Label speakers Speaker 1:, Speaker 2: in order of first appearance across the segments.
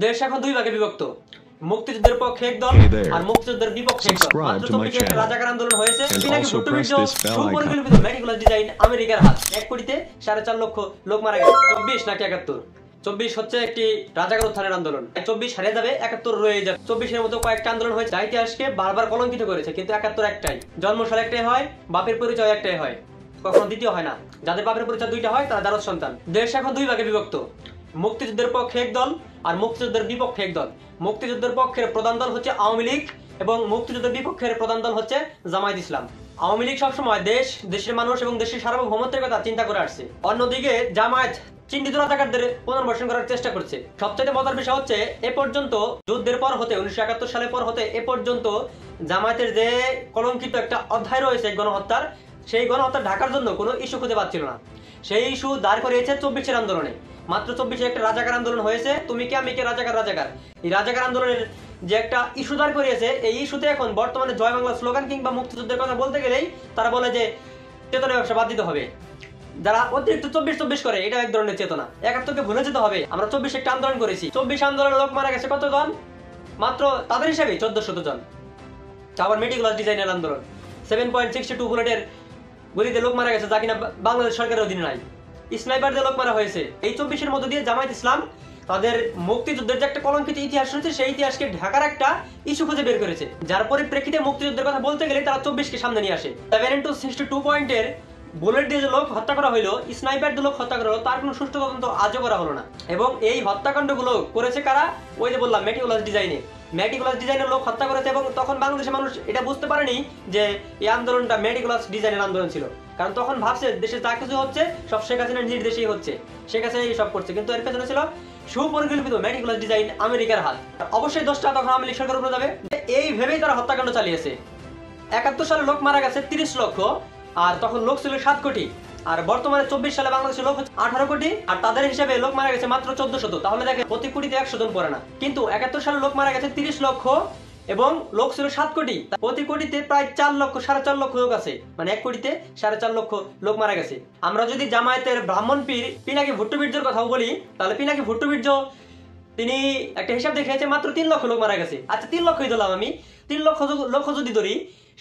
Speaker 1: দেশ এখন দুই ভাগে বিভক্ত। মুক্তিযুদ্ধের পক্ষে এক দল আর মুক্তিযুদ্ধের বিপক্ষে এক দল। মাত্র 24 একটা রাজাকার আন্দোলন হয়েছে। পিনাকি ভুট্টোবিজো সুপরিকল্পিত মেটিকুলাস ডিজাইন আমেরিকার হাত। 1 কোটিতে 4.5 লক্ষ লোক মারা গেছে। 24 নাকি 71? 24 হচ্ছে একটি রাজাকার উত্থানের আন্দোলন। 24 হারিয়ে যাবে, 71 রয়ে যাবে। 24 এর মতো কয়েকটা আন্দোলন হয়েছে, ইতিহাসকে বারবার কলঙ্কিত করেছে, কিন্তু 71 একটাই। জন্মসাল একটাই হয়, বাপের পরিচয় একটাই হয়, কখনো দ্বিতীয় হয় না। যাদের বাপের পরিচয় দুইটা হয় তারা জারজ সন্তান। দেশ এখন দুই ভাগে বিভক্ত। মুক্তিযুদ্ধের পক্ষে এক দল আর মুক্তিযুদ্ধের বিপক্ষে এক দল। মুক্তিযুদ্ধের পক্ষের প্রধান দল হচ্ছে আওয়ামী লীগ এবং মুক্তিযুদ্ধের বিপক্ষের প্রধান দল হচ্ছে জামায়াত ইসলাম। আওয়ামী লীগ সবসময় দেশের মানুষ এবং দেশের সার্বভৌমত্বের কথা চিন্তা করে আসছে। অন্যদিকে জামায়াত চিহ্নিত রাজাকারদের পুনর্বাসন করার চেষ্টা করছে। সবচেয়ে মজার বিষয় হচ্ছে এ পর্যন্ত যুদ্ধের পর হতে 1971 সালের পর হতে এ পর্যন্ত জামায়াতের যে কলঙ্কিত একটা অধ্যায় রয়েছে গণহত্যার, সেই গণহত্যা ঢাকার জন্য কোনো ইস্যু খুঁজে পাচ্ছিল না। সেই ইস্যু দাঁড় করিয়েছে 24-এর আন্দোলনে। মাত্র 24-এ একটা রাজাকার আন্দোলন হয়েছে, তুমি কে আমি কে, রাজাকার রাজাকার। এই রাজাকার আন্দোলনের যে একটা ইস্যু দাঁড় করিয়েছে, এই ইস্যুতে এখন বর্তমানে জয় বাংলা স্লোগান কিংবা মুক্তিযুদ্ধের কথা বলতে গেলেই তারা বলে যে চেতনা ব্যবসা বাদ দিতে হবে। যারা অতিরিক্ত 24 করে, এটা এক ধরনের চেতনা। 71-কে ভুলে যেতে হবে। আমরা 24 একটা আন্দোলন করেছি, 24 আন্দোলনের লোক মারা গেছে কতজন? মাত্র তাদের হিসাবে 1400 জন। আবার মেটিকুলাস ডিজাইনের আন্দোলন, 7.62 বুলেটের গুলিতে লোক মারা গেছে, যা কিনা বাংলাদেশ সরকারের অধীনে নাই। স্নাইপার দিয়ে লোক মারা হয়েছে। এই 24-এর মধ্যে দিয়ে জামায়াত ইসলাম তাদের মুক্তিযুদ্ধের যে একটা কলঙ্কিত ইতিহাস রয়েছে, সেই ইতিহাসকে ঢাকার একটা ইস্যু খুঁজে বের করেছে, যার পরিপ্রেক্ষিতে মুক্তিযুদ্ধের কথা বলতে গেলে তারা 24-কে সামনে নিয়ে আসে। 7.62 পয়েন্টের বুলেট দিয়ে যে লোক হত্যা করা হইলো, স্নাইপার দিয়ে লোক হত্যা করা হলো, তার কোনো সুষ্ঠু তদন্ত আজও করা হলো না। এবং এই হত্যাকাণ্ডগুলো করেছে কারা? ওই যে বললাম মেটিকুলাস ডিজাইনের লোক হত্যা করেছে। এবং তখন বাংলাদেশের মানুষ এটা বুঝতে পারেনি যে এই আন্দোলনটা মেটিকুলাস ডিজাইনের আন্দোলন ছিল, কারণ তখন ভাবছে দেশে যা কিছু হচ্ছে সব শেখ হাসিনার নির্দেশেই হচ্ছে, শেখ হাসিনা সব করছে, কিন্তু এর পেছনে ছিল সুপরিকল্পিত মেটিকুলাস ডিজাইন আমেরিকার হাত। অবশ্যই দোষটা তখন আওয়ামী লীগ সরকারের উপরে যাবে। এই ভেবেই তারা হত্যাকাণ্ড চালিয়েছে। 71 সালে লোক মারা গেছে 30 লক্ষ, আর তখন লোক ছিল 7 কোটি। আর বর্তমানে 24 সালে বাংলাদেশের লোক হচ্ছে 18 কোটি, আর তাদের হিসাবে লোক মারা গেছে মাত্র 1400। তাহলে দেখে প্রতি কোটিতে 100 জন পড়ে না। কিন্তু 71 সালে লোক মারা গেছে 30 লক্ষ এবং লোক ছিল 7 কোটি। প্রতি কোটিতে প্রায় 4 লক্ষ 4.5 লক্ষ লোক আছে, মানে 1 কোটিতে 4.5 লক্ষ লোক মারা গেছে। আমরা যদি জামায়াতের ব্রাহ্মণ পীর পিনাকি ভুট্টোবিজোর কথাও বলি, তাহলে পিনাকি ভুট্টোবিজো তিনি একটা হিসাব দেখিয়েছে মাত্র 3 লক্ষ লোক মারা গেছে। আচ্ছা 3 লক্ষই ধরলাম আমি, 3 লক্ষ যদি ধরি,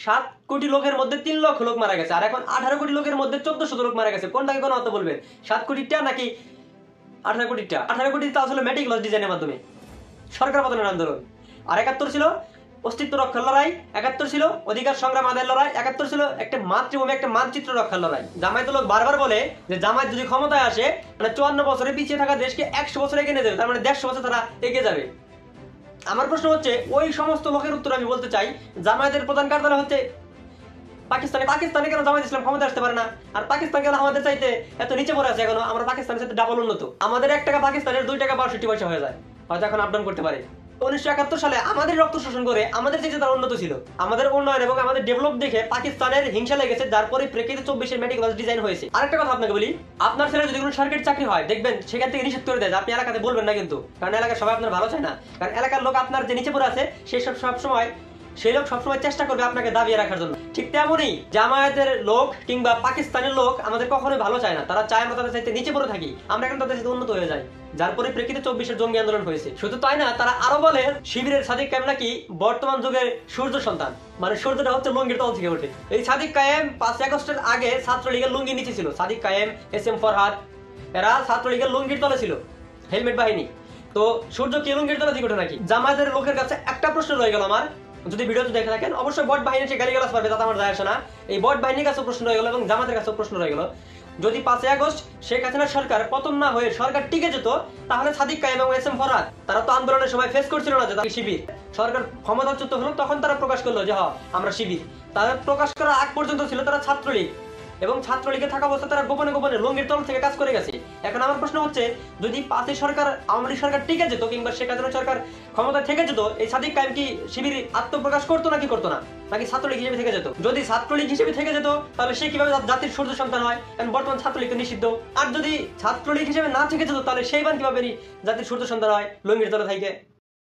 Speaker 1: 7 কোটি লোকের মধ্যে 3 লক্ষ লোক মারা গেছে, আর এখন 18 কোটি লোকের মধ্যে 1400 লোক মারা গেছে। কোনটাকে কোন হত্যা বলবেন? 7 কোটিটা নাকি 18 কোটিটা? 18 কোটিটা আসলে মেটিকুলাস ডিজাইনের মাধ্যমে সরকার পতনের আন্দোলন। আর 71 ছিল অস্তিত্ব রক্ষার লড়াই, 71 ছিল অধিকার সংগ্রাম আদায়ের লড়াই, 71 ছিল একটা মাতৃভূমি একটা মানচিত্র রক্ষার লড়াই। জামায়াত লোক বারবার বলে যে জামায়াত যদি ক্ষমতায় আসে, মানে 54 বছরে পিছিয়ে থাকা দেশকে 100 বছর এগিয়ে নিয়ে যাবে, তার মানে 150 বছর তারা এগিয়ে যাবে। আমার প্রশ্ন হচ্ছে ওই সমস্ত লোকের উত্তর আমি বলতে চাই, জামায়াতের প্রধান কার্যালয় হচ্ছে পাকিস্তানে কেন জামায়াত ইসলাম ক্ষমতা আসতে পারে না? আর পাকিস্তান কেন আমাদের চাইতে এত নিচে পড়ে আছে? এখনো আমরা পাকিস্তানের সাথে ডাবল উন্নত। আমাদের 1 টাকা পাকিস্তানের 2 টাকা 62 পয়সা হয়ে যায়, হয়তো এখন আপডাউন করতে পারে। 1971 সালে আমাদের রক্ত শোষণ করে আমাদের যে তারা উন্নত ছিল, আমাদের উন্নয়ন এবং আমাদের ডেভেলপ দেখে পাকিস্তানের হিংসা লেগেছে, যার পরিপ্রেক্ষিতে 24-এর মেটিকুলাস ডিজাইন হয়েছে। আরেকটা কথা আপনাকে বলি, আপনার ছেলে যদি কোনো সরকারি চাকরি হয়, দেখবেন সেখান থেকে নিষেধ করে দেয়, আপনি এলাকাতে বলবেন না কিন্তু, কারণ এলাকার সবাই আপনার ভালো চায় না। কারণ এলাকার লোক আপনার যে নিচে পড়ে আছে সেই লোক সবসময় চেষ্টা করবে আপনাকে দাবিয়ে রাখার জন্য। ঠিক তেমনই জামায়াতের লোক কিংবা পাকিস্তানের লোক আমাদের কখনোই ভালো চায় না, তারা চায় আমরা তাদের চাইতে নিচে পড়ে থাকি, আমরা কিন্তু তাদের সাথে উন্নত হয়ে যাই, যার পরিপ্রেক্ষিতে 24-এর জঙ্গি আন্দোলন হয়েছে। শুধু তাই না, তারা আরো বলে শিবিরের সাদিক কায়েম নাকি বর্তমান যুগের সূর্য সন্তান, মানে সূর্যটা হচ্ছে লুঙ্গির তল থেকে ওঠে। এই সাদিক কায়েম 5 আগস্টের আগে ছাত্রলীগের লুঙ্গি নিচে ছিল। সাদিক কায়েম, SM ফরহাদ, এরা ছাত্রলীগের লুঙ্গির তলে ছিল, হেলমেট বাহিনী। তো সূর্য কি লুঙ্গির তলে থেকে ওঠে নাকি? জামায়াতের লোকের কাছে একটা প্রশ্ন রয়ে গেল আমার, যদি ভিডিওতে দেখে থাকেন অবশ্যই বট বাহিনী সে গালিগালাজ পারবে, তাতে আমার যায় আসে না। এই বট বাহিনীর কাছে প্রশ্ন রয়ে গেল এবং জামাতের কাছে প্রশ্ন রয়ে গেল, যদি 5 আগস্ট শেখ হাসিনার সরকার পতন না হয়ে সরকার টিকে যেত, তাহলে সাদিক কায়েম এবং SM ফরহাদ তারা তো আন্দোলনের সময় ফেস করছিল না যে তারা শিবির। সরকার ক্ষমতাচ্যুত হলো তখন তারা প্রকাশ করলো যে হ্যাঁ আমরা শিবির। তাদের প্রকাশ করার আগ পর্যন্ত ছিল তারা ছাত্রলীগ, এবং ছাত্রলীগে থাকা অবস্থা তারা গোপনে গোপনে লুঙ্গির তল থেকে কাজ করে গেছে। এখন আমার প্রশ্ন হচ্ছে, যদি 5 সরকার আওয়ামী লীগ সরকার টিকে যেত কিংবা শেখ হাসিনা সরকার ক্ষমতা থেকে যেত, এই সাদিক কায়েম কি শিবির আত্মপ্রকাশ করতো নাকি করতো না, নাকি ছাত্রলীগ হিসেবে থেকে যেত? যদি ছাত্রলীগ হিসেবে থেকে যেত তাহলে সে কিভাবে জাতির সূর্য সন্তান হয়? কারণ বর্তমান ছাত্রলীগ তো নিষিদ্ধ। আর যদি ছাত্রলীগ হিসেবে না থেকে যেত তাহলে সেই বান কিভাবে জাতির সূর্য সন্তান হয় লুঙ্গির তলে থেকে?